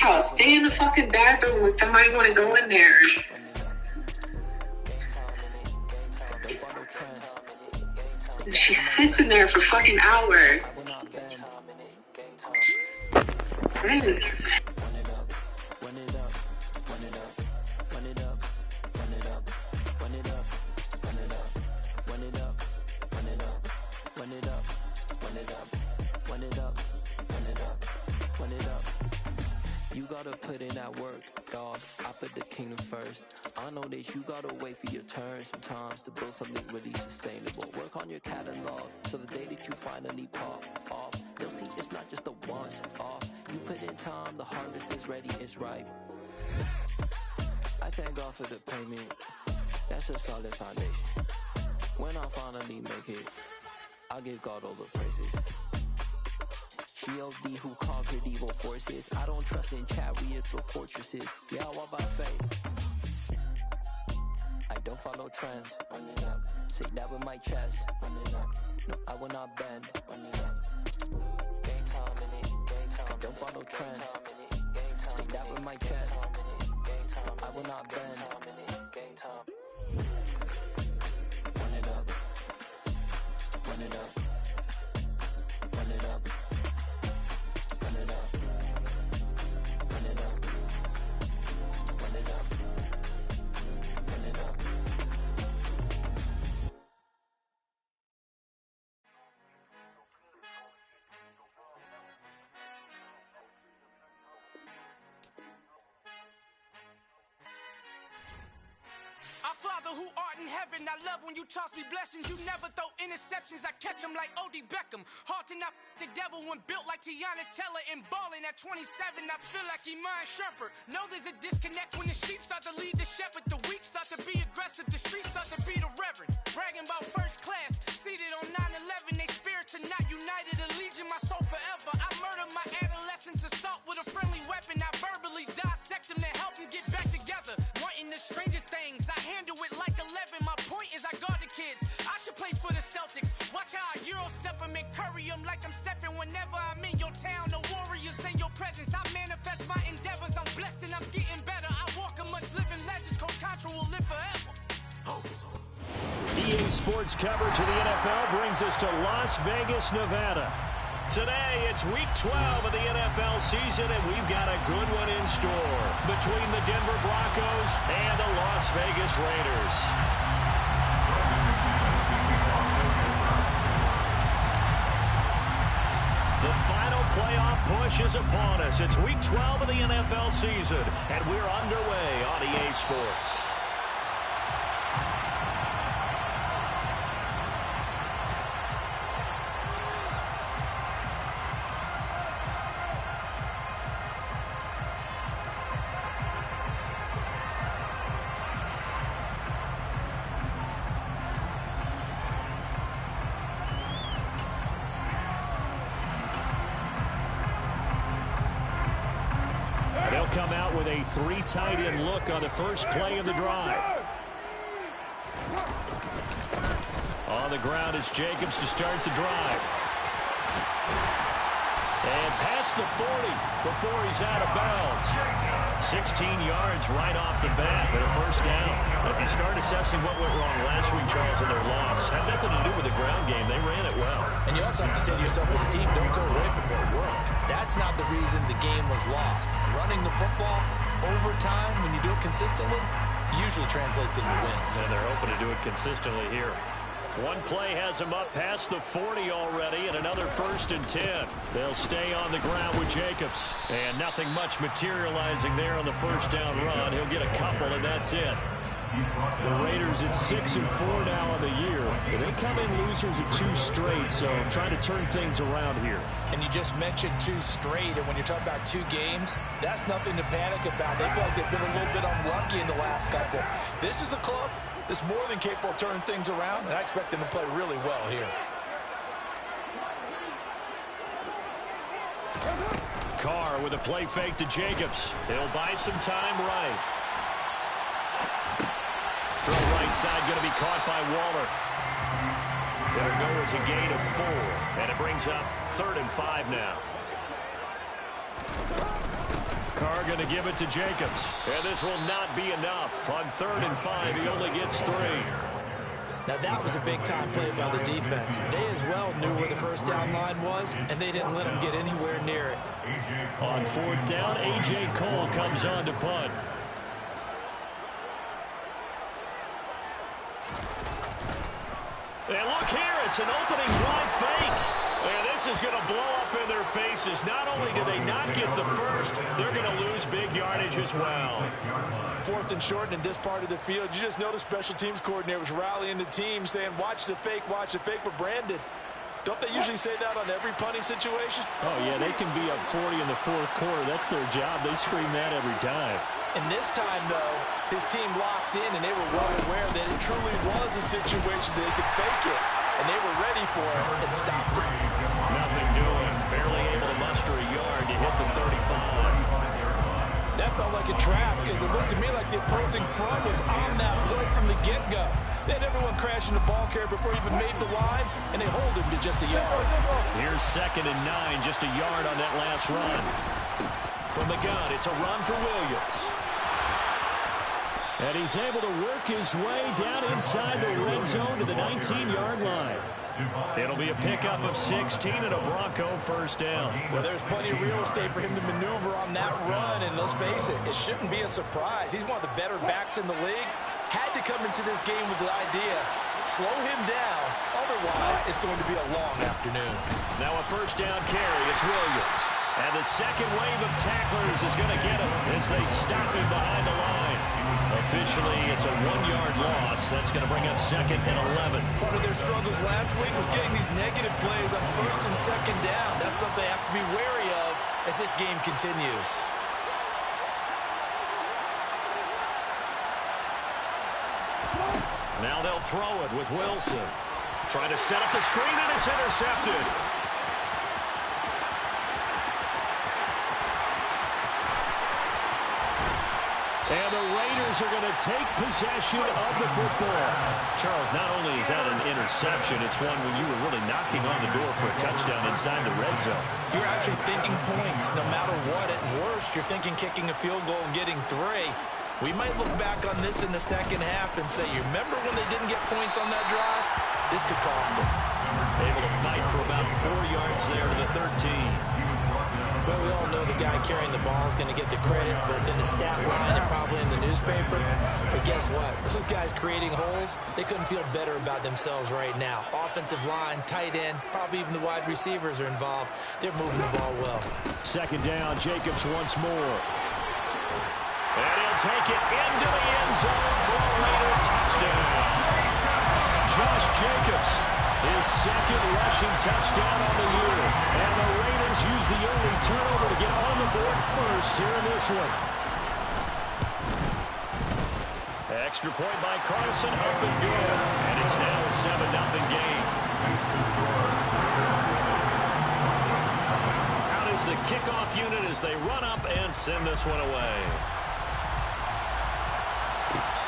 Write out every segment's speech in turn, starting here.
I'll stay in the fucking bathroom when somebody want to go in there. She sits in there for a fucking hour. Yes. You gotta put in that work, dog. I put the kingdom first. I know that you gotta wait for your turn sometimes to build something really sustainable. Work on your catalog, so the day that you finally pop off, you'll see it's not just a once off. You put in time, the harvest is ready, it's ripe. I thank God for the payment. That's a solid foundation. When I finally make it, I'll give God all the praises. G.O.D. who conquered evil forces. I don't trust in chat, we build fortresses. Yeah, I walk by faith. I don't follow trends. Run it up. Say that with my chest. Run it up. No, I will not bend. Run it up. Game time in it. Game time. I don't follow trends. Say that with my chest. No, I will not bend. Game time. Run it up. Run it up. Run it up. Run it up. Run it up. Run it up. Run it up. Our Father who art in heaven, I love when you toss me blessings. You never throw interceptions, I catch them like O.D. Beckham. Hard to not the devil when built like Tiana Teller and balling at 27. I feel like Iman Shumpert. Know there's a disconnect when the sheep start to lead the shepherd. The weak start to be aggressive, the streets start to be the reverend. Bragging about first class, seated on 9/11. They spirits are not united, a legion, my soul forever. I murdered my adolescence, assault with a friendly weapon. I verbally dissect them to help them get back together. Wanting the stranger things, I handle it like 11. My point is I guard the kids. I should play for the Celtics. Watch how I Euro step them and curry them like I'm stepping. Whenever I'm in your town, the Warriors in your presence. I manifest my endeavors. I'm blessed and I'm getting better. I walk amongst living legends. Coach Contra will live forever. EA Sports coverage of the NFL brings us to Las Vegas, Nevada. Today, it's week 12 of the NFL season, and we've got a good one in store between the Denver Broncos and the Las Vegas Raiders. The final playoff push is upon us. It's week 12 of the NFL season, and we're underway on EA Sports. Come out with a three tight end look on the first play of the drive. On the ground, it's Jacobs to start the drive. And past the 40 before he's out of bounds. 16 yards right off the bat, but a first down. If you start assessing what went wrong last week, Charles, in their loss, had nothing to do with the ground game. They ran it well. And you also have to say to yourself as a team, don't go away from what worked. That's not the reason the game was lost. Running the football over time, when you do it consistently, usually translates into wins. And they're hoping to do it consistently here. One play has him up past the 40 already, and another 1st and 10. They'll stay on the ground with Jacobs. And nothing much materializing there on the first down run. He'll get a couple, and that's it. The Raiders at 6-4 now on the year. They come in losers of 2 straight, so trying to turn things around here. And you just mentioned 2 straight, and when you're talking about 2 games, that's nothing to panic about. They feel like they've been a little bit unlucky in the last couple. This is a club that's more than capable of turning things around, and I expect them to play really well here. Carr with a play fake to Jacobs. He'll buy some time right. Throw right side, going to be caught by Waller. It'll go as a gain of 4, and it brings up 3rd and 5 now. Carr going to give it to Jacobs. And this will not be enough. On 3rd and 5, he only gets 3. Now that was a big-time play by the defense. They as well knew where the first down line was, and they didn't let them get anywhere near it. On 4th down, A.J. Cole comes on to punt. And look here, it's an opening drive fake. And this is going to blow up in their faces. Not only do they not get the first, they're going to lose big yardage as well. 4th and short in this part of the field. You just notice special teams coordinators rallying the team saying, watch the fake, but Brandon, don't they usually say that on every punting situation? Oh, yeah, they can be up 40 in the 4th quarter. That's their job. They scream that every time. And this time, though, his team locked in, and they were well aware that it truly was a situation that they could fake it. And they were ready for it and stopped it. Nothing doing. Barely able to muster a yard to hit the 35. That felt like a trap because it looked to me like the opposing front was on that play from the get-go. They had everyone crashing the ball carrier before he even made the line, and they hold him to just a yard. Here's 2nd and 9, just a yard on that last run. From the gun, it's a run for Williams. And he's able to work his way down inside the red zone to the 19-yard line. It'll be a pickup of 16 and a Bronco first down. Well, there's plenty of real estate for him to maneuver on that run, and let's face it, it shouldn't be a surprise. He's one of the better backs in the league. Had to come into this game with the idea, slow him down, otherwise it's going to be a long afternoon. Now a first down carry, it's Williams. And the second wave of tacklers is going to get him as they stop him behind the line. Officially, it's a 1-yard loss. That's going to bring up 2nd and 11. Part of their struggles last week was getting these negative plays on 1st and 2nd down. That's something they have to be wary of as this game continues. Now they'll throw it with Wilson. Trying to set up the screen, and it's intercepted. And the Raiders are going to take possession of the football. Charles, not only is that an interception, it's one when you were really knocking on the door for a touchdown inside the red zone. You're actually thinking points. No matter what, at worst, you're thinking kicking a field goal and getting 3. We might look back on this in the second half and say, you remember when they didn't get points on that drive? This could cost them. Able to fight for about 4 yards there to the 13. But we all know the guy carrying the ball is going to get the credit both in the stat line and probably in the newspaper. But guess what? Those guys creating holes, they couldn't feel better about themselves right now. Offensive line, tight end, probably even the wide receivers are involved. They're moving the ball well. 2nd down, Jacobs once more. And he'll take it into the end zone for a Raider touchdown. Josh Jacobs, his 2nd rushing touchdown on the year. And the Raiders use the early turnover to get on the board first here in this one. Extra point by Carson, up and good. And it's now a 7-0 game. Out is the kickoff unit as they run up and send this one away.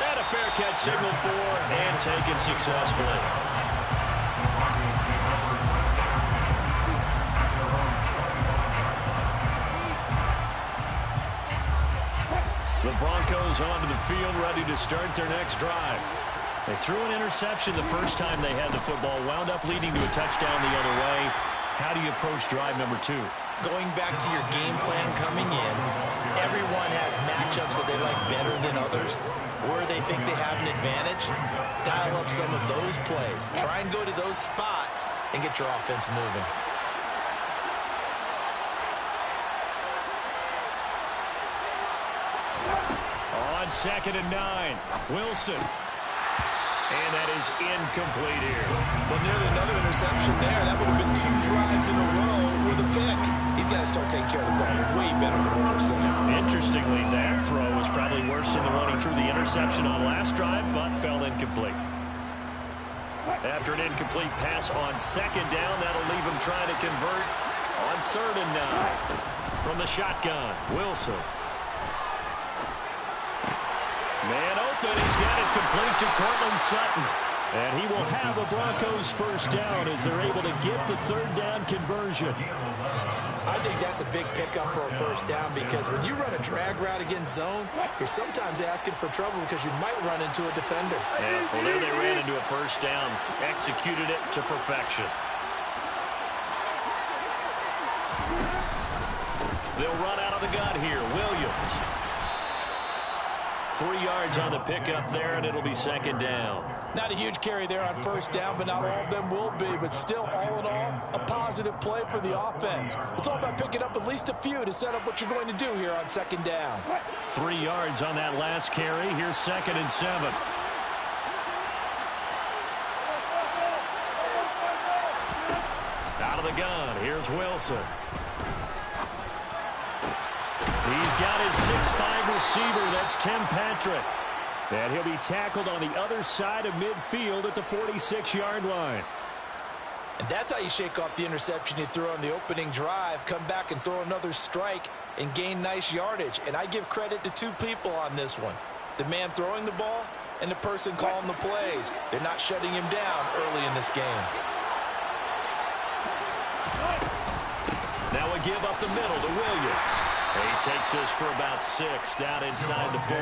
And a fair catch signaled for and taken successfully. The Broncos onto the field, ready to start their next drive. They threw an interception the first time they had the football, wound up leading to a touchdown the other way. How do you approach drive number 2? Going back to your game plan coming in, everyone has matchups that they like better than others, where they think they have an advantage. Dial up some of those plays. Try and go to those spots and get your offense moving. On 2nd and 9, Wilson. And that is incomplete here. Well, nearly another interception there. That would have been 2 drives in a row with a pick. He's got to start taking care of the ball way better than what we're saying. Interestingly, that throw was probably worse than the one he threw the interception on last drive, but fell incomplete. After an incomplete pass on 2nd down, that'll leave him trying to convert on 3rd and 9. From the shotgun, Wilson. Man open, he's got it complete to Courtland Sutton. And he will have a Broncos first down as they're able to get the 3rd down conversion. I think that's a big pickup for a first down because when you run a drag route against zone, you're sometimes asking for trouble because you might run into a defender. Yeah, well, there they ran into a first down, executed it to perfection. They'll run out of the gun here. Williams. 3 yards on the pickup there, and it'll be second down. Not a huge carry there on first down, but not all of them will be. But still, all in all, a positive play for the offense. It's all about picking up at least a few to set up what you're going to do here on second down. 3 yards on that last carry. Here's 2nd and 7. Out of the gun. Here's Wilson. He's got his 6'5" receiver. That's Tim Patrick. And he'll be tackled on the other side of midfield at the 46-yard line. And that's how you shake off the interception you threw on the opening drive, come back and throw another strike and gain nice yardage. And I give credit to 2 people on this one. The man throwing the ball and the person calling the plays. They're not shutting him down early in this game. Now a give up the middle to Williams. He takes this for about 6 down inside the 40.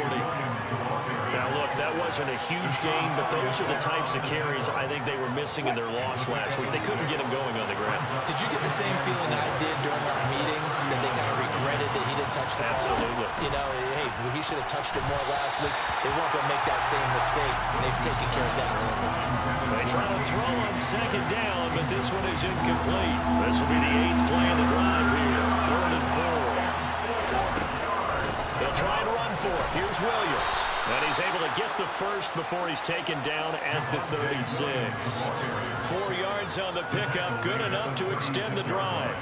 Now, look, that wasn't a huge gain, but those are the types of carries I think they were missing in their loss last week. They couldn't get him going on the ground. Did you get the same feeling I did during our meetings, that they kind of regretted that he didn't touch the ball? Absolutely. You know, hey, he should have touched it more last week. They weren't going to make that same mistake, and they've taken care of that early. They try to throw on second down, but this one is incomplete. This will be the 8th play of the drive here. 3rd and 4. They'll try and run for it. Here's Williams. And he's able to get the first before he's taken down at the 36. 4 yards on the pickup. Good enough to extend the drive.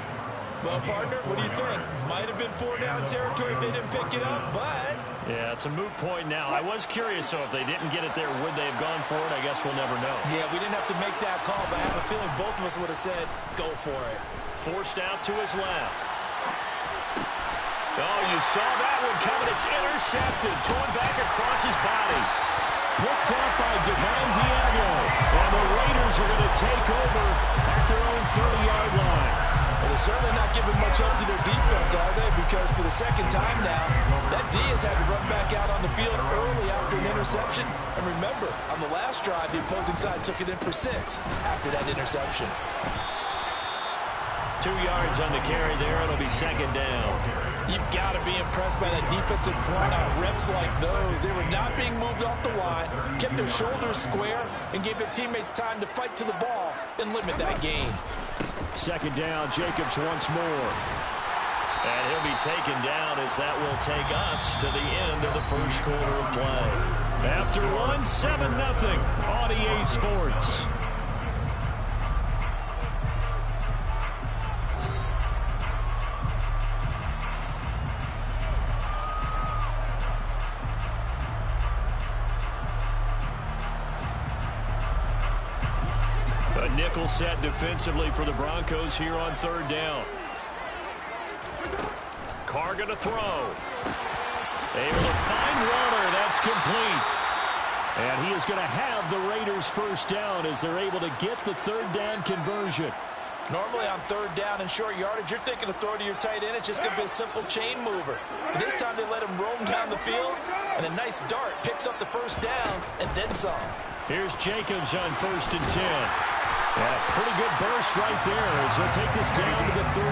Well, partner, what do you think? Might have been 4-down territory if they didn't pick it up, but... Yeah, it's a moot point now. I was curious, so if they didn't get it there, would they have gone for it? I guess we'll never know. Yeah, we didn't have to make that call, but I have a feeling both of us would have said, go for it. Forced out to his left. Oh, you saw that one coming. It's intercepted. Thrown back across his body. Picked off by Devon Diablo. And the Raiders are going to take over at their own 30-yard line. Well, they're certainly not giving much help to their defense, are they? Because for the second time now, that Diaz had to run back out on the field early after an interception. And remember, on the last drive, the opposing side took it in for 6 after that interception. 2 yards on the carry there. It'll be second down. You've got to be impressed by that defensive front on reps like those. They were not being moved off the line, kept their shoulders square, and gave their teammates time to fight to the ball and limit that gain. Second down, Jacobs once more. And he'll be taken down as that will take us to the end of the first quarter of play. After one, 7-0 on EA Sports. Nickel set defensively for the Broncos here on 3rd down. Carr going to throw. Able to find Waller. That's complete. And he is going to have the Raiders first down as they're able to get the 3rd down conversion. Normally on 3rd down and short yardage, you're thinking of throw to your tight end. It's just going to be a simple chain mover. But this time they let him roam down the field, and a nice dart picks up the first down and then some. Here's Jacobs on 1st and 10. And a pretty good burst right there as he'll take this down to the 33.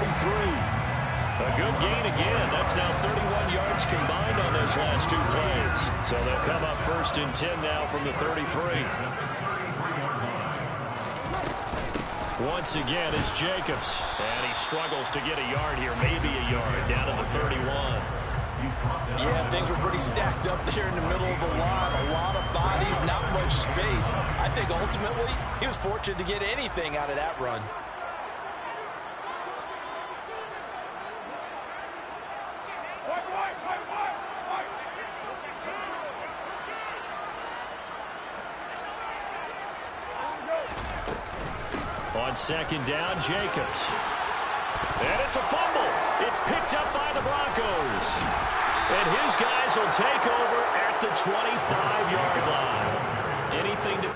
A good gain again. That's now 31 yards combined on those last 2 plays. So they'll come up 1st and 10 now from the 33. Once again, it's Jacobs. And he struggles to get a yard here, maybe a yard, down to the 31. Yeah, things were pretty stacked up there in the middle of the line. A lot of bodies, not much space. I think ultimately he was fortunate to get anything out of that run. On 2nd down, Jacobs. And it's a fumble. It's picked up by the Broncos. And his guys will take over at the 25-yard line. Anything to...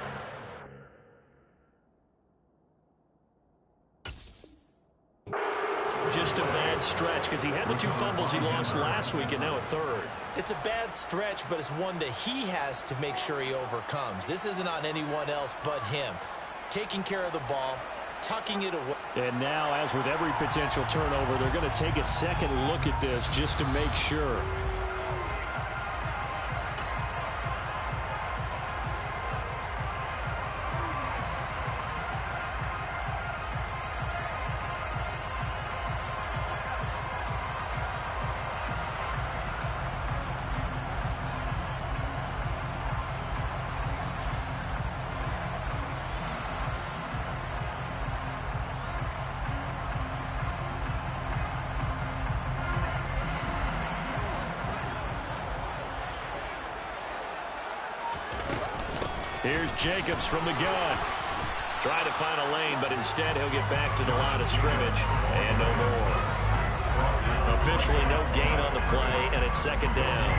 Just a bad because he had the 2 fumbles he lost last week and now a third. It's a bad stretch, but it's one that he has to make sure he overcomes. This isn't on anyone else but him. Taking care of the ball, tucking it away. And now, as with every potential turnover, they're going to take a second look at this just to make sure. Here's Jacobs from the gun. Trying to find a lane, but instead he'll get back to the line of scrimmage. And no more. Officially no gain on the play, and it's second down.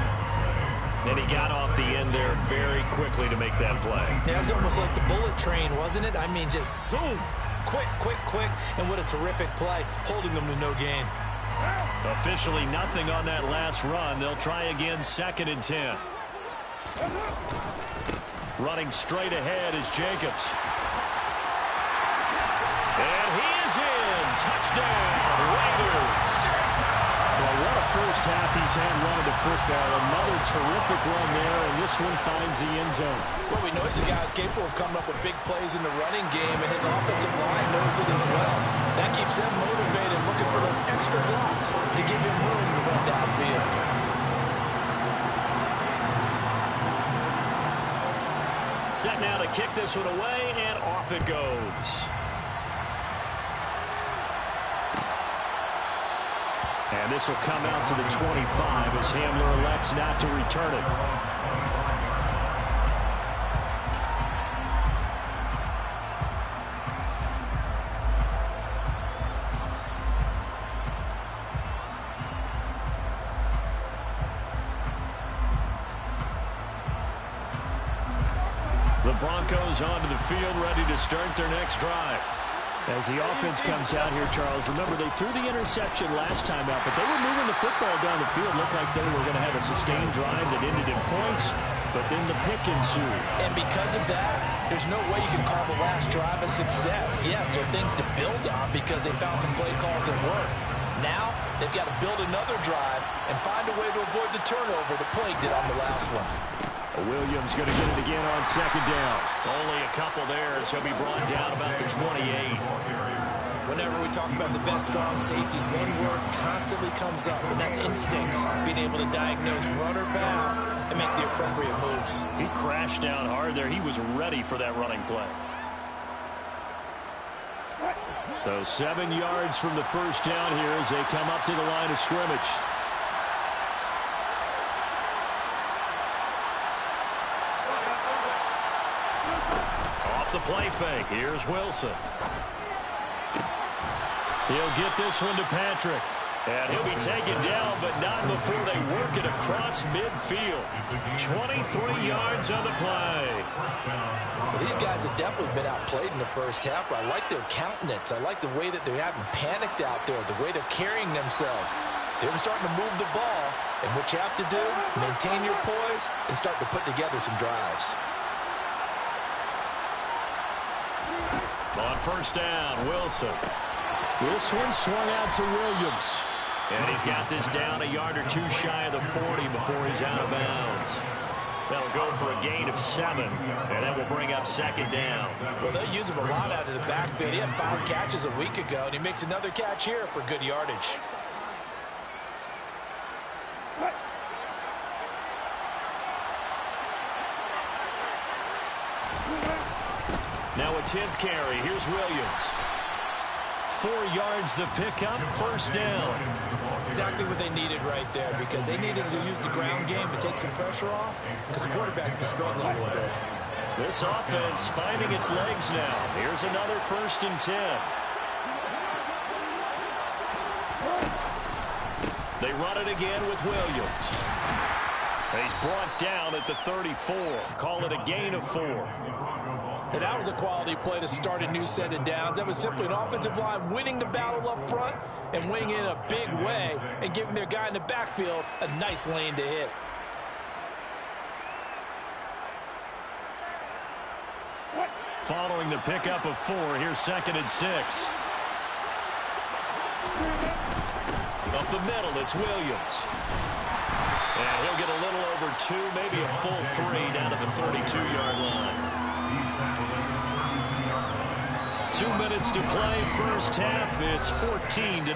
And he got off the end there very quickly to make that play. Yeah, it was almost like the bullet train, wasn't it? I mean, just zoom. Quick, quick, quick. And what a terrific play, holding them to no gain. Officially nothing on that last run. They'll try again, 2nd and 10. Running straight ahead is Jacobs. And he is in. Touchdown, Raiders. Well, what a first half he's had running the football. Another terrific run there, and this one finds the end zone. Well, we know he's a guy who's capable of coming up with big plays in the running game, and his offensive line knows it as well. That keeps them motivated, looking for those extra blocks to give him room to run downfield. Set now to kick this one away, and off it goes. And this will come out to the 25 as Hamler elects not to return it. The Broncos onto the field, ready to start their next drive. As the offense comes out here, Charles, remember they threw the interception last time out, but they were moving the football down the field. Looked like they were going to have a sustained drive that ended in points, but then the pick ensued. And because of that, there's no way you can call the last drive a success. Yes, there are things to build on because they found some play calls that work. Now, they've got to build another drive and find a way to avoid the turnover the play did on the last one. Williams going to get it again on 2nd down. Only a couple there as he'll be brought down about the 28. Whenever we talk about the best strong safeties, one word constantly comes up, and that's instincts. Being able to diagnose run or pass and make the appropriate moves. He crashed down hard there. He was ready for that running play. So 7 yards from the first down here as they come up to the line of scrimmage. The play fake. Here's Wilson. He'll get this one to Patrick. And he'll be taken down, but not before they work it across midfield. 23 yards on the play. Well, these guys have definitely been outplayed in the first half. I like their countenance. I like the way that they haven't panicked out there, the way they're carrying themselves. They're starting to move the ball, and what you have to do, maintain your poise and start to put together some drives. On first down, Wilson. This one swung out to Williams. And he's got this down a yard or two shy of the 40 before he's out of bounds. That'll go for a gain of 7, and that will bring up 2nd down. Well, they'll use him a lot out of the backfield. He had 5 catches a week ago, and he makes another catch here for good yardage. Now a 10th carry. Here's Williams. 4 yards the pickup, first down. Exactly what they needed right there because they needed to use the ground game to take some pressure off because the quarterback's been struggling a little bit. This offense finding its legs now. Here's another 1st and 10. They run it again with Williams. He's brought down at the 34. Call it a gain of 4. And that was a quality play to start a new set of downs. That was simply an offensive line winning the battle up front and winning it in a big way and giving their guy in the backfield a nice lane to hit. Following the pickup of 4, here's 2nd and 6. Up the middle, it's Williams. And he'll get a little over 2, maybe a full 3 down to the 32-yard line. 2 minutes to play, first half. It's 14-0.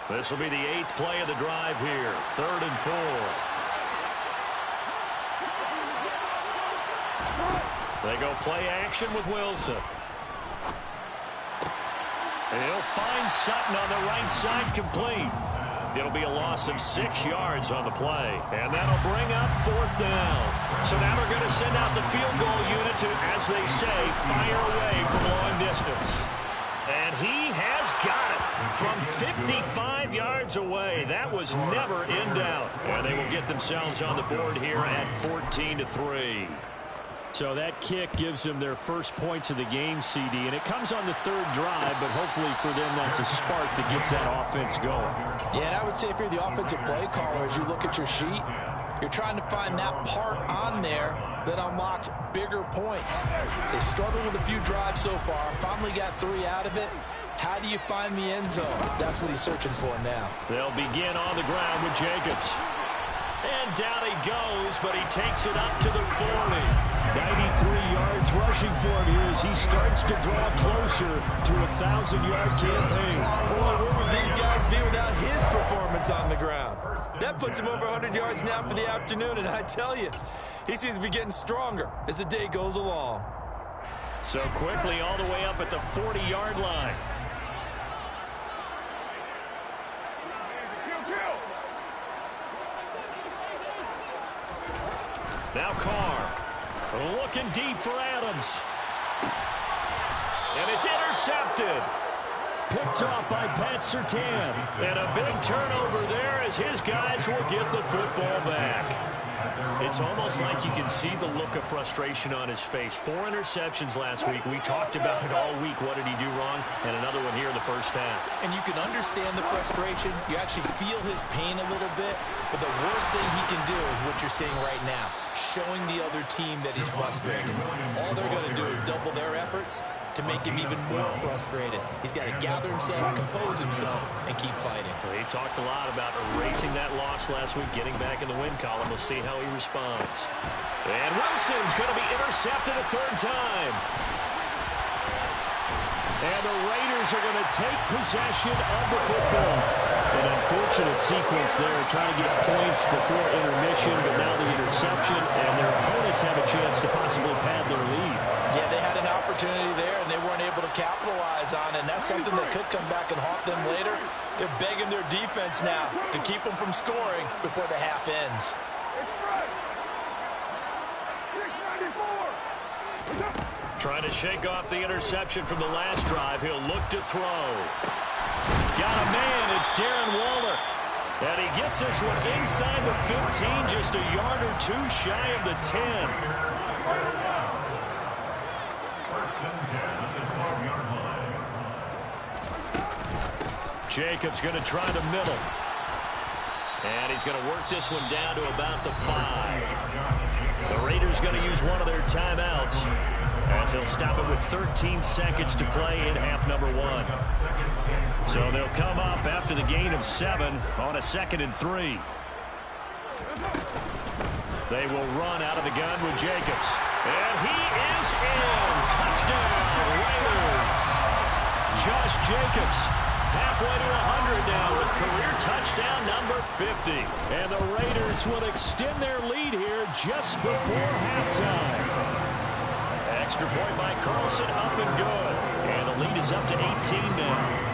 This will be the 8th play of the drive here. 3rd and 4. They go play action with Wilson. He'll find Sutton on the right side, complete. It'll be a loss of 6 yards on the play. And that'll bring up 4th down. So now they're going to send out the field goal unit to, as they say, fire away from long distance. And he has got it from 55 yards away. That was never in doubt. And they will get themselves on the board here at 14-3. So that kick gives them their first points of the game, CD, and it comes on the 3rd drive, but hopefully for them that's a spark that gets that offense going. Yeah, and I would say if you're the offensive play caller, as you look at your sheet, you're trying to find that part on there that unlocks bigger points. They struggled with a few drives so far, finally got 3 out of it. How do you find the end zone? That's what he's searching for now. They'll begin on the ground with Jacobs. And down he goes, but he takes it up to the 40. 93 yards rushing for him here as he starts to draw closer to a 1,000-yard campaign. Boy, where would these guys be without his performance on the ground? That puts him over 100 yards now for the afternoon, and I tell you, he seems to be getting stronger as the day goes along. So quickly all the way up at the 40-yard line. Now Carr. Looking deep for Adams. And it's intercepted. Picked off by Pat Surtain. And a big turnover there as his guys will get the football back. It's almost like you can see the look of frustration on his face. 4 interceptions last week. We talked about it all week. What did he do wrong? And another one here in the first half. And you can understand the frustration. You actually feel his pain a little bit. But the worst thing he can do is what you're seeing right now, showing the other team that he's frustrated. All they're going to do is double their efforts to make him even more frustrated. He's got to gather himself, compose himself, and keep fighting. Well, he talked a lot about erasing that loss last week, getting back in the win column. We'll see how he responds. And Wilson's going to be intercepted a 3rd time. And the Raiders are going to take possession of the football. An unfortunate sequence there, trying to get points before intermission, but now the interception, and their opponents have a chance to possibly pad their lead. Yeah, they had an opportunity there, and they weren't able to capitalize on it, and that's something that could come back and haunt them later. They're begging their defense now to keep them from scoring before the half ends. Trying to shake off the interception from the last drive. He'll look to throw. Got a man. It's Darren Waller. And he gets this one inside the 15, just a yard or 2 shy of the 10. Jacobs going to try the middle. And he's going to work this one down to about the 5. The Raiders going to use one of their timeouts as they'll stop it with 13 seconds to play in half number 1. So they'll come up after the gain of 7 on a 2nd and 3. They will run out of the gun with Jacobs. And he is in. Touchdown, Raiders. Josh Jacobs halfway to 100 now with career touchdown number 50. And the Raiders will extend their lead here just before halftime. Extra point by Carlson, up and good. And the lead is up to 18 now.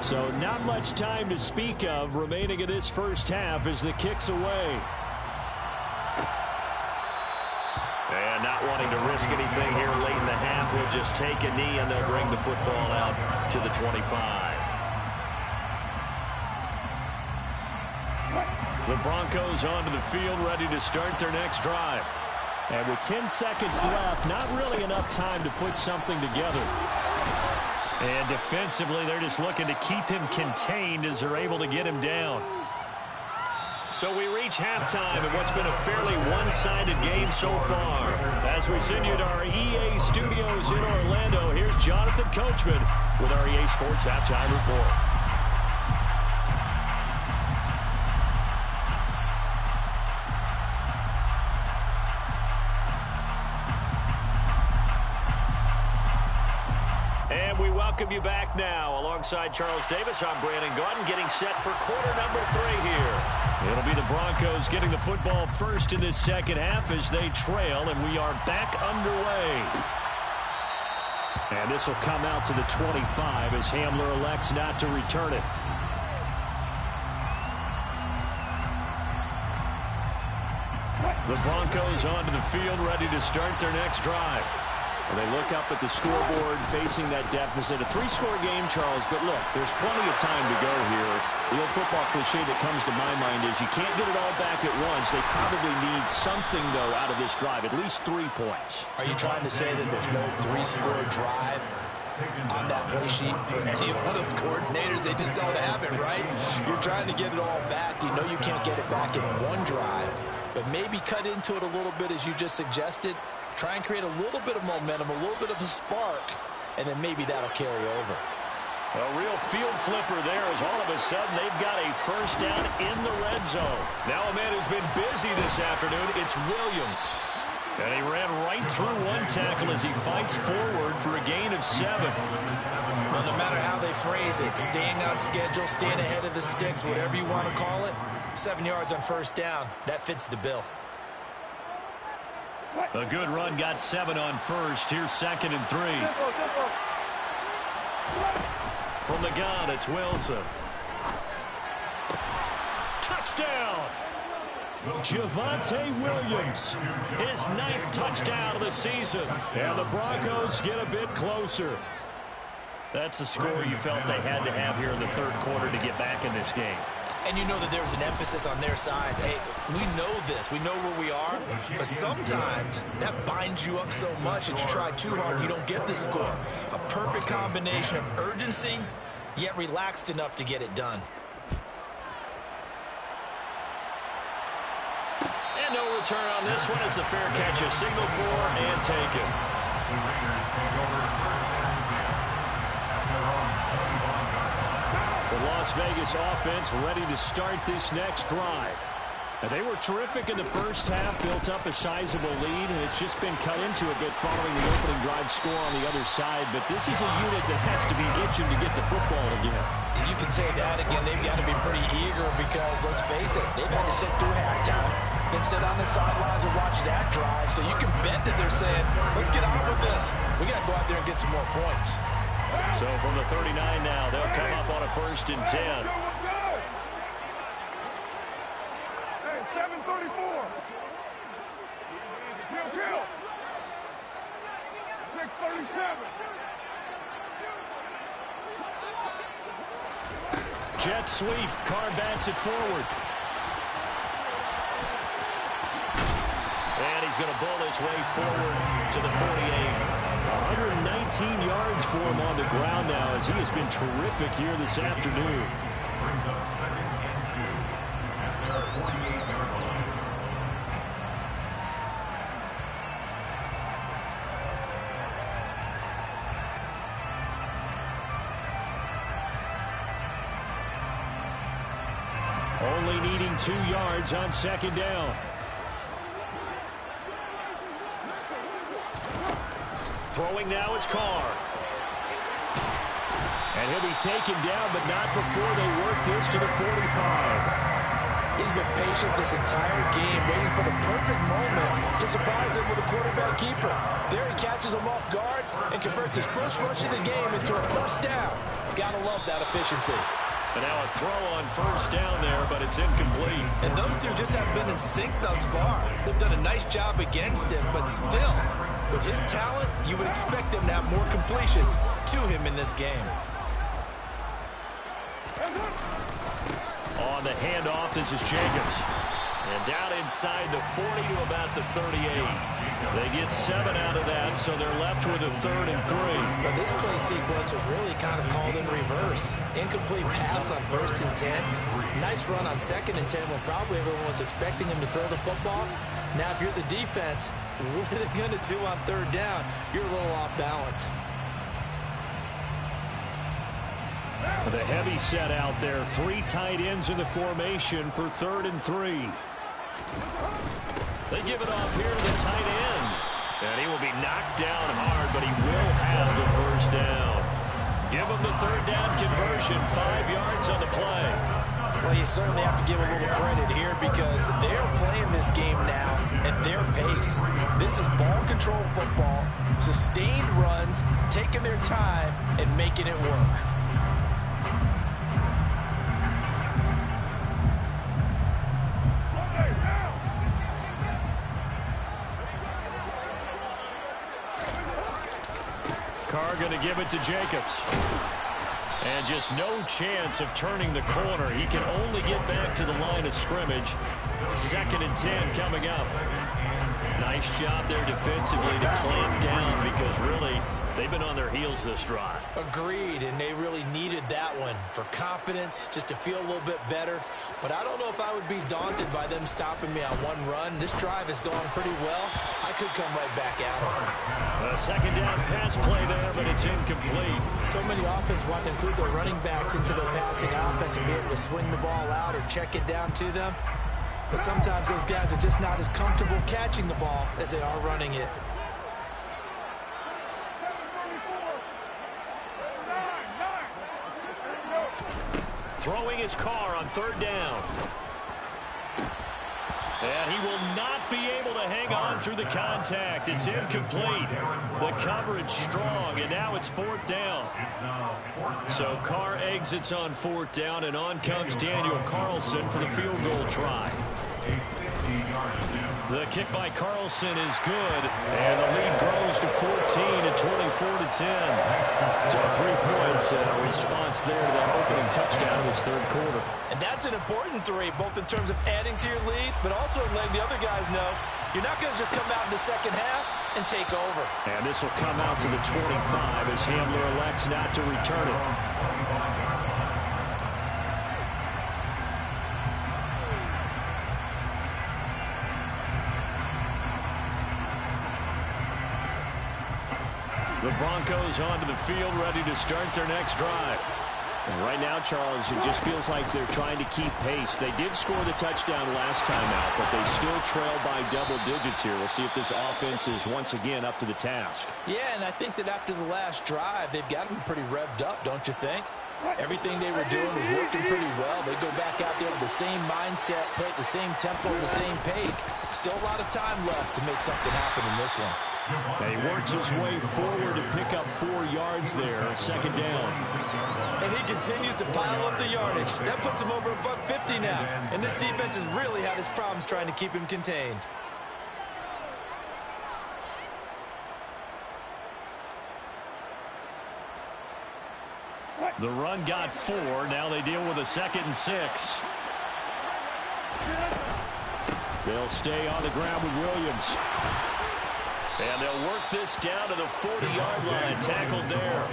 So not much time to speak of remaining in this first half as the kick's away. And not wanting to risk anything here late in the half, he'll just take a knee and they'll bring the football out to the 25. The Broncos onto the field, ready to start their next drive. And with 10 seconds left, not really enough time to put something together. And defensively, they're just looking to keep him contained as they're able to get him down. So we reach halftime in what's been a fairly one-sided game so far. As we send you to our EA studios in Orlando, here's Jonathan Coachman with our EA Sports Halftime Report. And we welcome you back now. Alongside Charles Davis, I'm Brandon Gaudin, getting set for quarter number 3 here. It'll be the Broncos getting the football first in this second half as they trail, and we are back underway. And this will come out to the 25 as Hamler elects not to return it. The Broncos onto the field, ready to start their next drive. Well, they look up at the scoreboard facing that deficit. A 3-score game, Charles, but look, there's plenty of time to go here. The old football cliche that comes to my mind is you can't get it all back at once. They probably need something, though, out of this drive, at least 3 points. Are you trying to say that there's no 3-score drive on that play sheet for any one of those coordinators? They just don't have it, right? You're trying to get it all back. You know you can't get it back in one drive, but maybe cut into it a little bit as you just suggested. Try and create a little bit of momentum, a little bit of a spark, and then maybe that'll carry over. A real field flipper there as all of a sudden they've got a first down in the red zone. Now a man who's been busy this afternoon, it's Williams. And he ran right through one tackle as he fights forward for a gain of 7. Well, no matter how they phrase it, staying on schedule, staying ahead of the sticks, whatever you want to call it, 7 yards on first down, that fits the bill. A good run got 7 on first. Here's 2nd and 3. From the gun, it's Wilson. Touchdown! Javonte Williams, his 9th touchdown of the season. And the Broncos get a bit closer. That's a score you felt they had to have here in the third quarter to get back in this game. And you know that there's an emphasis on their side. Hey, we know this. We know where we are. But sometimes that binds you up so much that you try too hard, you don't get the score. A perfect combination of urgency, yet relaxed enough to get it done. And no return on this one as the fair catch is signaled for and taken. The Las Vegas offense ready to start this next drive. And they were terrific in the first half, built up a sizable lead, and it's just been cut into a bit following the opening drive score on the other side. But this is a unit that has to be itching to get the football again. And you can say that again. They've got to be pretty eager because, let's face it, they've had to sit through halftime, then sit on the sidelines and watch that drive. So you can bet that they're saying, let's get on with this. We got to go out there and get some more points. So from the 39 now, they'll come up on a 1st and 10. Hey, 7:34. Kill. 6:37. Jet sweep. Carr backs it forward. And he's going to bull his way forward to the 48. 119 yards for him on the ground now as he has been terrific here this afternoon. Brings up 2nd and 2 at their 48-yard line. Only needing 2 yards on 2nd down. Throwing now is Carr. And he'll be taken down, but not before they work this to the 45. He's been patient this entire game, waiting for the perfect moment to surprise him with a quarterback keeper. There he catches him off guard and converts his first rush of the game into a first down. Gotta love that efficiency. And now a throw on 1st down there, but it's incomplete. And those two just haven't been in sync thus far. They've done a nice job against him, but still, with his talent, you would expect him to have more completions to him in this game. On the handoff, this is Jacobs. And down inside the 40 to about the 38. They get 7 out of that, so they're left with a 3rd and 3. But this play sequence was really kind of called in reverse. Incomplete pass on 1st and 10. Nice run on 2nd and 10 when probably everyone was expecting him to throw the football. Now, if you're the defense, what are they going to do on 3rd down? You're a little off balance. The heavy set out there. 3 tight ends in the formation for 3rd and 3. They give it off here to the tight end. And he will be knocked down hard, but he will have the 1st down. Give him the 3rd down conversion. 5 yards on the play. Well, you certainly have to give a little credit here because they're playing this game now at their pace. This is ball control football, sustained runs, taking their time, and making it work. Carr going to give it to Jacobs. And just no chance of turning the corner. He can only get back to the line of scrimmage. 2nd and 10 coming up. Nice job there defensively to clamp down because really they've been on their heels this drive. Agreed, and they really needed that one for confidence, just to feel a little bit better. But I don't know if I would be daunted by them stopping me on one run. This drive is going pretty well. I could come right back at them. A 2nd down pass play there, but it's incomplete. So many offenses want to include their running backs into their passing offense and be able to swing the ball out or check it down to them. But sometimes those guys are just not as comfortable catching the ball as they are running it. Throwing his Carr on 3rd down. And he will not be able to hang on through the contact. It's incomplete. The coverage strong, and now it's 4th down. So Carr exits on 4th down, and on comes Daniel Carlson for the field goal try. The kick by Carlson is good, and the lead grows to 14 at 24-10. So 3 points and a response there to that opening touchdown in this 3rd quarter. And that's an important 3, both in terms of adding to your lead, but also letting the other guys know you're not going to just come out in the 2nd half and take over. And this will come out to the 25 as Hamler elects not to return it. The Broncos onto the field, ready to start their next drive. And right now, Charles, it just feels like they're trying to keep pace. They did score the touchdown last time out, but they still trail by double digits here. We'll see if this offense is once again up to the task. Yeah, and I think that after the last drive, they've got to be pretty revved up, don't you think? Everything they were doing was working pretty well. They go back out there with the same mindset, play at the same tempo, the same pace. Still a lot of time left to make something happen in this one. And he works his way forward to pick up 4 yards there, 2nd down. And he continues to pile up the yardage. That puts him over $150 now. And this defense has really had its problems trying to keep him contained. The run got 4. Now they deal with a 2nd and 6. They'll stay on the ground with Williams. And they'll work this down to the 40-yard line. Tackled there.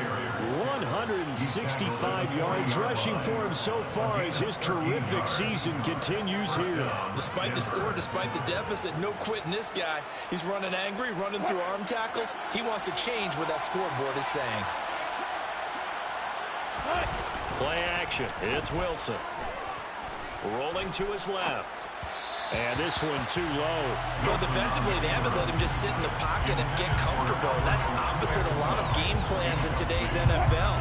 165 yards rushing for him so far as his terrific season continues here. Despite the score, despite the deficit, no quitting this guy. He's running angry, running through arm tackles. He wants to change what that scoreboard is saying. Play action. It's Wilson. Rolling to his left. And this one too low. Well, defensively, they haven't let him just sit in the pocket and get comfortable. And that's opposite a lot of game plans in today's NFL.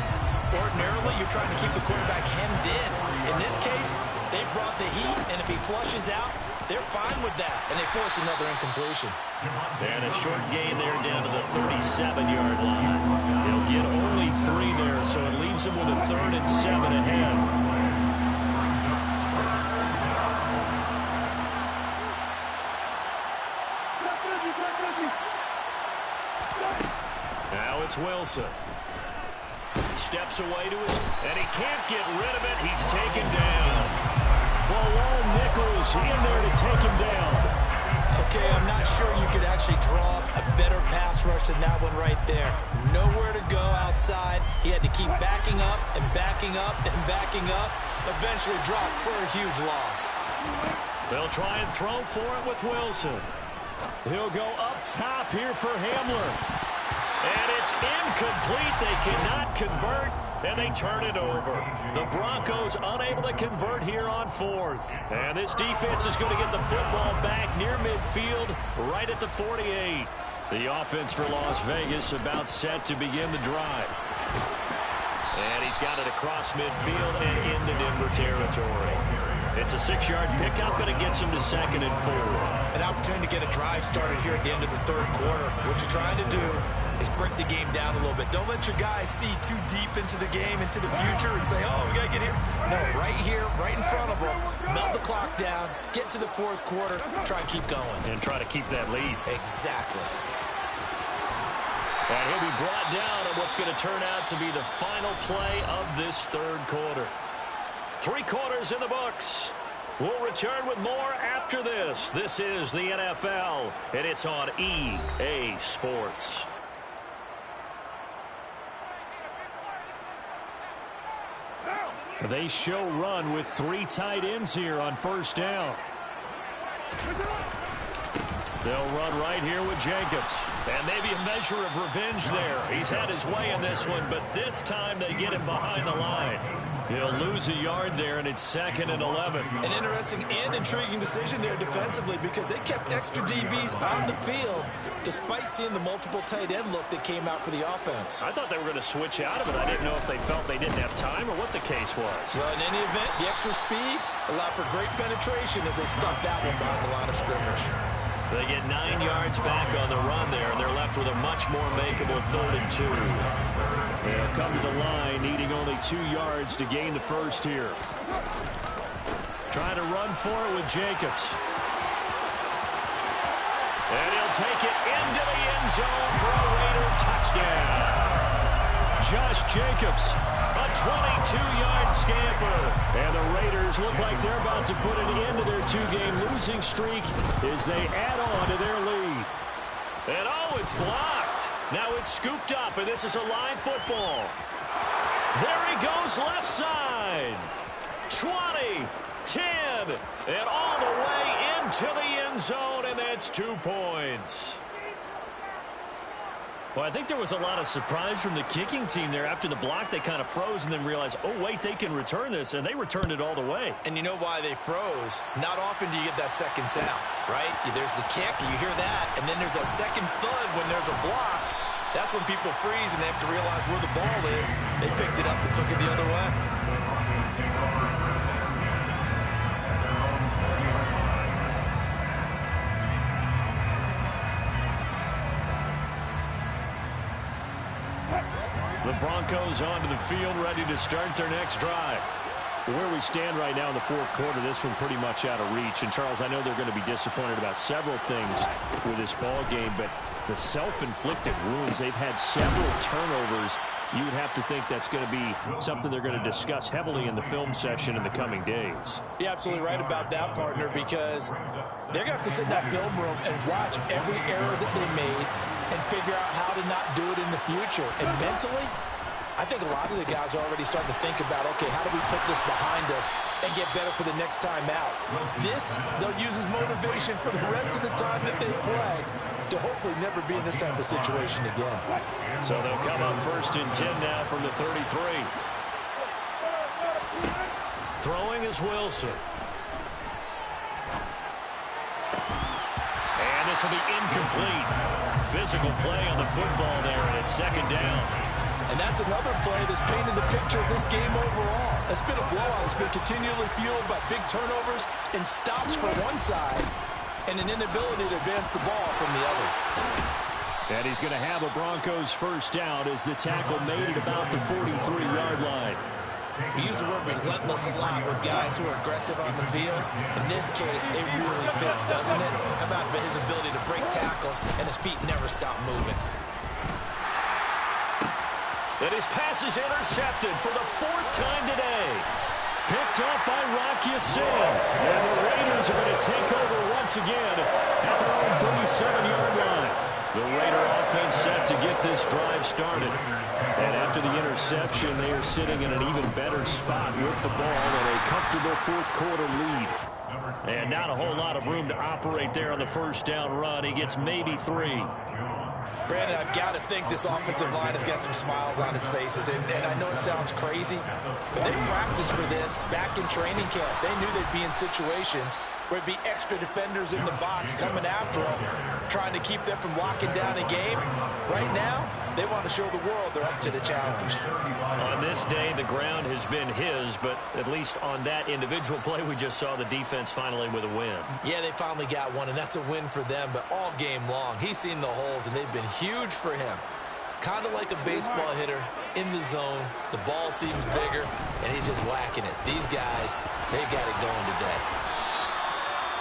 Ordinarily, you're trying to keep the quarterback hemmed in. In this case, they brought the heat, and if he flushes out, they're fine with that. And they force another incompletion. And a short gain there down to the 37-yard line. He'll get only 3 there, so it leaves him with a 3rd and 7 ahead. Now it's Wilson. Steps away to his, and he can't get rid of it. He's taken down. Bilal Nichols in there to take him down. Okay, I'm not sure you could actually draw up a better pass rush than that one right there. Nowhere to go outside. He had to keep backing up and backing up and backing up. Eventually dropped for a huge loss. They'll try and throw for it with Wilson. He'll go up top here for Hamler. And it's incomplete. They cannot convert, and they turn it over. The Broncos unable to convert here on fourth. And this defense is going to get the football back near midfield, right at the 48. The offense for Las Vegas about set to begin the drive. And he's got it across midfield and into Denver territory. It's a 6-yard pickup, and it gets him to 2nd and 4. An opportunity to get a drive started here at the end of the third quarter. What you're trying to do is break the game down a little bit. Don't let your guys see too deep into the game, into the future, and say, oh, we got to get here. No, right here, right in front of them. Melt the clock down, get to the fourth quarter, try and keep going. And try to keep that lead. Exactly. And he'll be brought down on what's going to turn out to be the final play of this third quarter. 3 quarters in the books. We'll return with more after this. This is the NFL, and it's on EA Sports. They show run with 3 tight ends here on first down. They'll run right here with Jacobs. And maybe a measure of revenge there. He's had his way in this one, but this time they get him behind the line. He'll lose a yard there, and it's 2nd and 11. An interesting and intriguing decision there defensively because they kept extra DBs on the field despite seeing the multiple tight end look that came out for the offense. I thought they were going to switch out of it. I didn't know if they felt they didn't have time or what the case was. Well, in any event, the extra speed allowed for great penetration as they stuffed that one behind the line of scrimmage. They get 9 yards back on the run there, and they're left with a much more makeable 3rd and 2. They'll come to the line, needing only 2 yards to gain the first here. Trying to run for it with Jacobs. And he'll take it into the end zone for a Raider touchdown. Josh Jacobs, a 22-yard scamper. And the Raiders look like they're about to put an end to their 2-game losing streak as they add on to their lead. And oh, it's blocked. Now it's scooped up, and this is a live football. There he goes left side. 20, 10, and all the way into the end zone, and that's 2 points. Well, I think there was a lot of surprise from the kicking team there. After the block, they kind of froze and then realized, oh, wait, they can return this, and they returned it all the way. And you know why they froze? Not often do you get that second sound, right? There's the kick, you hear that, and then there's a second thud when there's a block. That's when people freeze and they have to realize where the ball is. They picked it up and took it the other way. The Broncos onto the field, ready to start their next drive. Where we stand right now in the fourth quarter, this one pretty much out of reach. And, Charles, I know they're going to be disappointed about several things with this ball game, but the self-inflicted wounds, they've had several turnovers. You would have to think that's going to be something they're going to discuss heavily in the film session in the coming days. You're absolutely right about that, partner, because they're going to have to sit in that film room and watch every error that they made and figure out how to not do it in the future. And mentally, I think a lot of the guys are already starting to think about, okay, how do we put this behind us and get better for the next time out? This, they'll use as motivation for the rest of the time that they play to hopefully never be in this type of situation again. So they'll come up 1st and 10 now from the 33. Throwing is Wilson. And this will be incomplete. Physical play on the football there, and it's 2nd down. And that's another play that's painted the picture of this game overall. It's been a blowout. It's been continually fueled by big turnovers and stops for one side and an inability to advance the ball from the other. And he's going to have a Broncos first down as the tackle made it about the 43-yard line. We use the word relentless a lot with guys who are aggressive on the field. In this case, it really fits, doesn't it? How about his ability to break tackles and his feet never stop moving? And his pass is intercepted for the 4th time today. picked off by Rock Ya-Sin. And the Raiders are going to take over once again at their own 37-yard line. The Raider offense set to get this drive started. And after the interception, they are sitting in an even better spot with the ball and a comfortable fourth-quarter lead. And not a whole lot of room to operate there on the first down run. He gets maybe 3. Brandon, I've got to think this offensive line has got some smiles on its faces. And I know it sounds crazy, but they practiced for this back in training camp. They knew they'd be in situations where it'd be extra defenders in the box coming after them, trying to keep them from locking down a game. Right now, they want to show the world they're up to the challenge. On this day, the ground has been his, but at least on that individual play, we just saw the defense finally with a win. Yeah, they finally got one, and that's a win for them, but all game long, he's seen the holes, and they've been huge for him. Kind of like a baseball hitter in the zone. The ball seems bigger, and he's just whacking it. These guys, they've got it going today.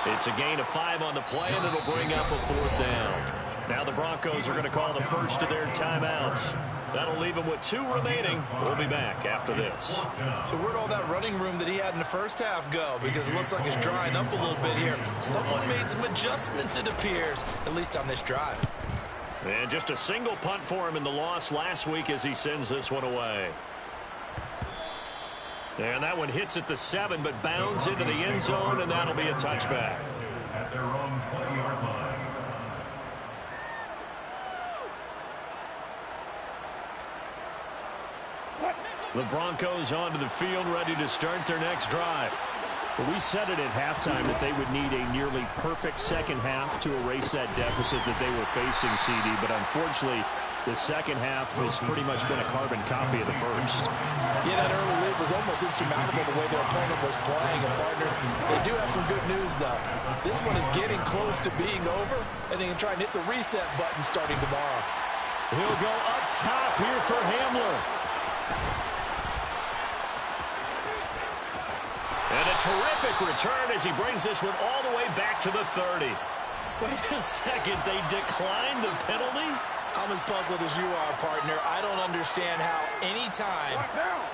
It's a gain of 5 on the play, and it'll bring up a 4th down. Now the Broncos are going to call the first of their timeouts. That'll leave them with 2 remaining. We'll be back after this. So where'd all that running room that he had in the first half go? Because it looks like it's drying up a little bit here. Someone made some adjustments, it appears, at least on this drive. And just a single punt for him in the loss last week as he sends this one away. And that one hits at the 7, but bounds into the end zone, and that'll be a touchback. At their own 20-yard line. The Broncos onto the field, ready to start their next drive. Well, we said it at halftime that they would need a nearly perfect second half to erase that deficit that they were facing, CD, but unfortunately, the second half has pretty much been a carbon copy of the first. Yeah, that early lead was almost insurmountable the way their opponent was playing. And, partner, they do have some good news, though. This one is getting close to being over, and they can try and hit the reset button starting tomorrow. He'll go up top here for Hamler. And a terrific return as he brings this one all the way back to the 30. Wait a second, they declined the penalty? I'm as puzzled as you are, partner. I don't understand how any time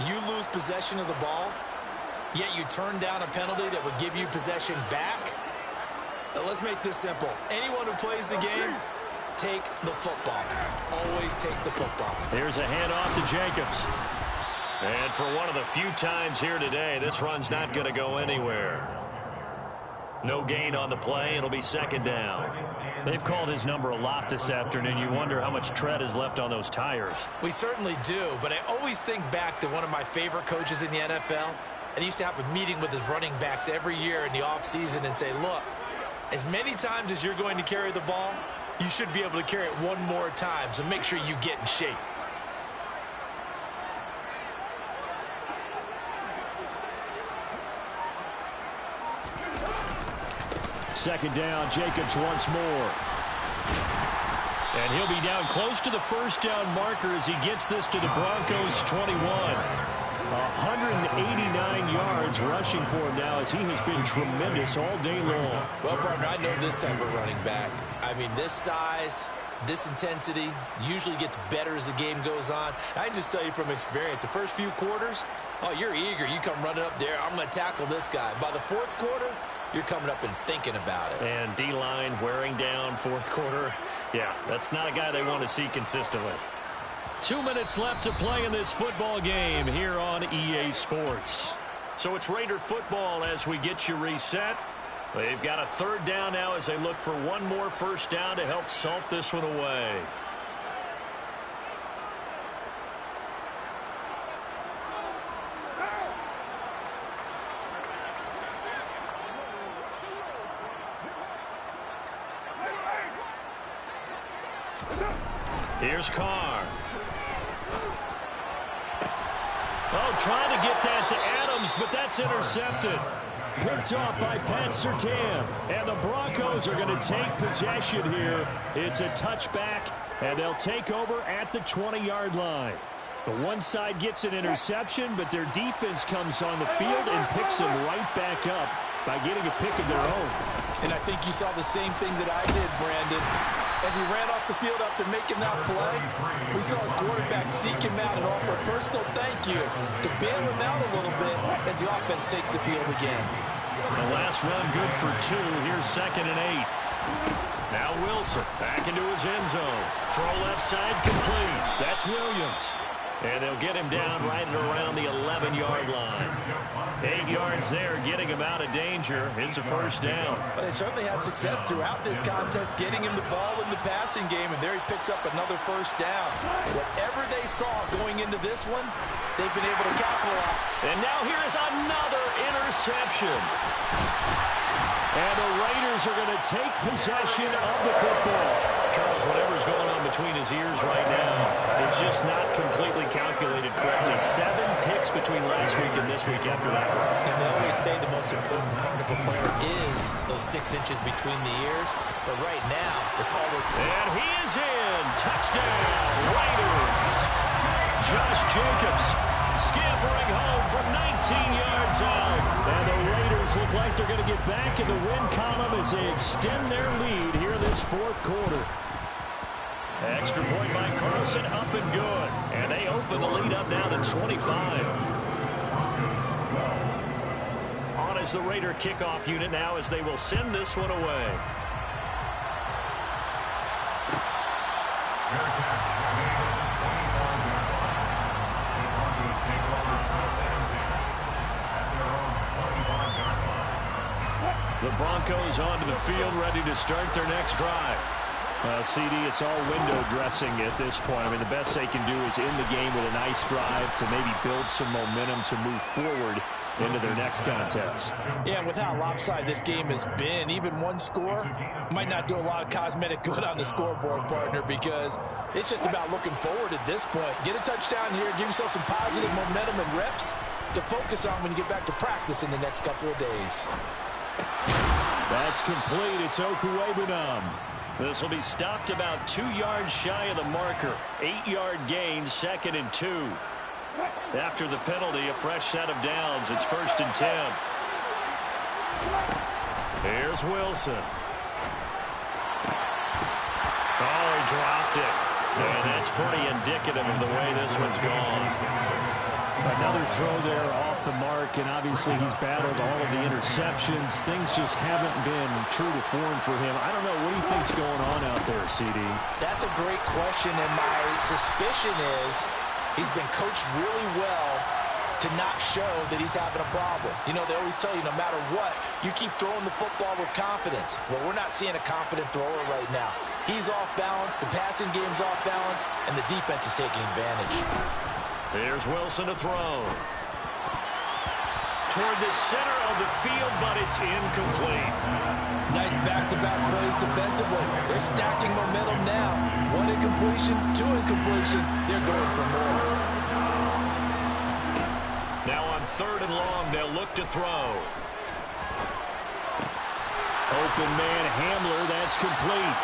you lose possession of the ball, yet you turn down a penalty that would give you possession back. Let's make this simple. Anyone who plays the game, take the football. Always take the football. Here's a handoff to Jacobs. And for one of the few times here today, this run's not going to go anywhere. No gain on the play. It'll be second down. They've called his number a lot this afternoon. You wonder how much tread is left on those tires. We certainly do, but I always think back to one of my favorite coaches in the NFL. And he used to have a meeting with his running backs every year in the offseason and say, look, as many times as you're going to carry the ball, you should be able to carry it one more time, so make sure you get in shape. Second down, Jacobs once more. And he'll be down close to the first down marker as he gets this to the Broncos' 21. 189 yards rushing for him now as he has been tremendous all day long. Well, partner, I know this type of running back. I mean, this size, this intensity usually gets better as the game goes on. I can just tell you from experience, the first few quarters, oh, you're eager. You come running up there, I'm going to tackle this guy. By the fourth quarter, you're coming up and thinking about it. And D-line wearing down fourth quarter. Yeah, that's not a guy they want to see consistently. 2 minutes left to play in this football game here on EA Sports. So it's Raider football as we get you reset. They've got a third down now as they look for one more first down to help salt this one away. Here's Carr. Oh, trying to get that to Adams, but that's intercepted. Picked off by Pat Surtain. And the Broncos are going to take possession here. It's a touchback, and they'll take over at the 20-yard line. The one side gets an interception, but their defense comes on the field and picks them right back up by getting a pick of their own. And I think you saw the same thing that I did, Brandon. as he ran off the field after making that play. We saw his quarterback seek him out and offer a personal thank you to bail him out a little bit as the offense takes the field again. The last run good for 2. Here's 2nd and 8. Now Wilson back into his end zone. Throw left side complete. That's Williams. And they'll get him down right around the 11-yard line. 8 yards there, getting him out of danger. It's a first down. But they certainly had success throughout this contest, getting him the ball in the passing game, and there he picks up another first down. Whatever they saw going into this one, they've been able to capitalize. And now here is another interception. And the Raiders are going to take possession of the football. Charles, whatever's going on between his ears right now, it's just not completely calculated correctly. 7 picks between last week and this week after that. And they always say the most important part of a player is those 6 inches between the ears. But right now, it's all over. And he is in. Touchdown, Raiders. Josh Jacobs scampering home from 19 yards out. And the Raiders look like they're going to get back in the win column as they extend their lead here this 4th quarter. Extra point by Carlson, up and good. And they open the lead up now to 25. On as the Raider kickoff unit now as they will send this one away. The Broncos onto the field, ready to start their next drive. CD, it's all window dressing at this point. I mean, the best they can do is in the game with a nice drive to maybe build some momentum to move forward into their next contest. Yeah, with how lopsided this game has been, even one score might not do a lot of cosmetic good on the scoreboard, partner, because it's just about looking forward at this point. Get a touchdown here, give yourself some positive momentum and reps to focus on when you get back to practice in the next couple of days. That's complete. It's Okuwebunam. This will be stopped about 2 yards shy of the marker. 8-yard gain, 2nd and 2. After the penalty, a fresh set of downs. It's 1st and 10. Here's Wilson. Oh, he dropped it. And that's pretty indicative of the way this one's gone. Another throw there off the mark, and obviously he's battled all of the interceptions. Things just haven't been true to form for him. I don't know. What do you think's going on out there, CD? That's a great question, and my suspicion is he's been coached really well to not show that he's having a problem. You know, they always tell you no matter what, you keep throwing the football with confidence. Well, we're not seeing a confident thrower right now. He's off balance, the passing game's off balance, and the defense is taking advantage. There's Wilson to throw. Toward the center of the field, but it's incomplete. Nice back-to-back plays defensively. They're stacking momentum now. 1 incompletion, 2 incompletion. They're going for more. Now on 3rd and long, they'll look to throw. Open man Hamler, that's complete.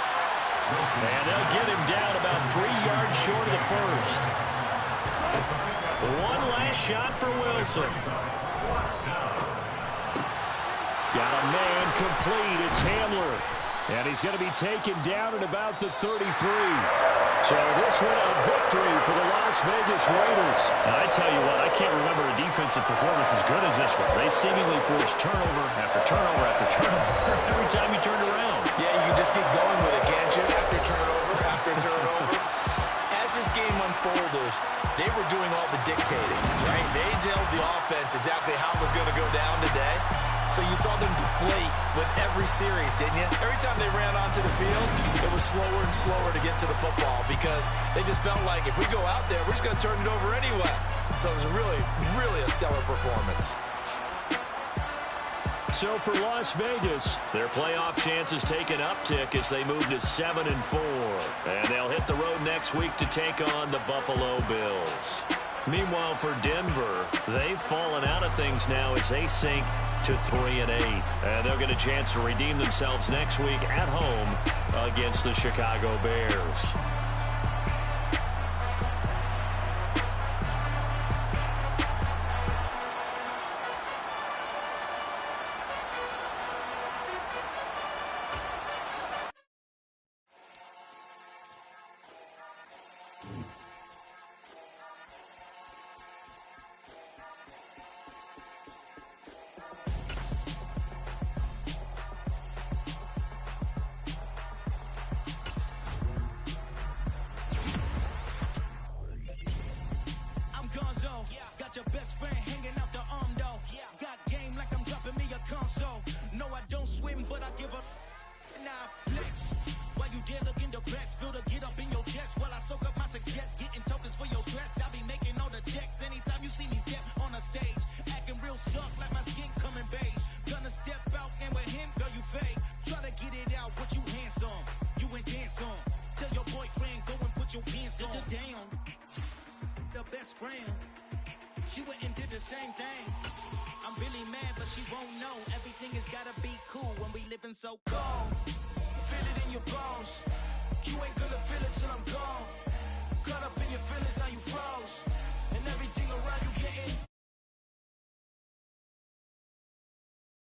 And they'll get him down about 3 yards short of the first. One last shot for Wilson. Got a man complete. It's Hamler. And he's going to be taken down at about the 33. So this one a victory for the Las Vegas Raiders. And I tell you what, I can't remember a defensive performance as good as this one. They seemingly forced turnover after turnover after turnover every time you turned around. Yeah, you can just get going with it, can't you? After turnover, after turnover. As this game unfolded, they were doing all the dictating, right? They told the offense exactly how it was going to go down today. So you saw them deflate with every series, didn't you? Every time they ran onto the field, it was slower and slower to get to the football because they just felt like if we go out there, we're just going to turn it over anyway. So it was really, really a stellar performance. So for Las Vegas, their playoff chances take an uptick as they move to 7-4. And they'll hit the road next week to take on the Buffalo Bills. Meanwhile, for Denver, they've fallen out of things now as they sink to 3-8. And they'll get a chance to redeem themselves next week at home against the Chicago Bears. hanging out the arm though. Got game like I'm dropping me a console. No, I don't swim, but I give up. Nah, flex. While you there looking the best, feel the get up in your chest while I soak up my success, getting tokens for your stress. I'll be making all the checks anytime you see me step on a stage, acting real suck like my skin coming beige. Gonna step out and with him, girl, you fake. Try to get it out, but you handsome, you ain't dance on. Tell your boyfriend, go and put your pants on. Down, the best friend, she went and did the same thing. I'm really mad, but she won't know. Everything has gotta be cool when we living so cold. Feel it in your bones. You ain't gonna feel it till I'm gone. Caught up in your feelings, now you froze. And everything around you getting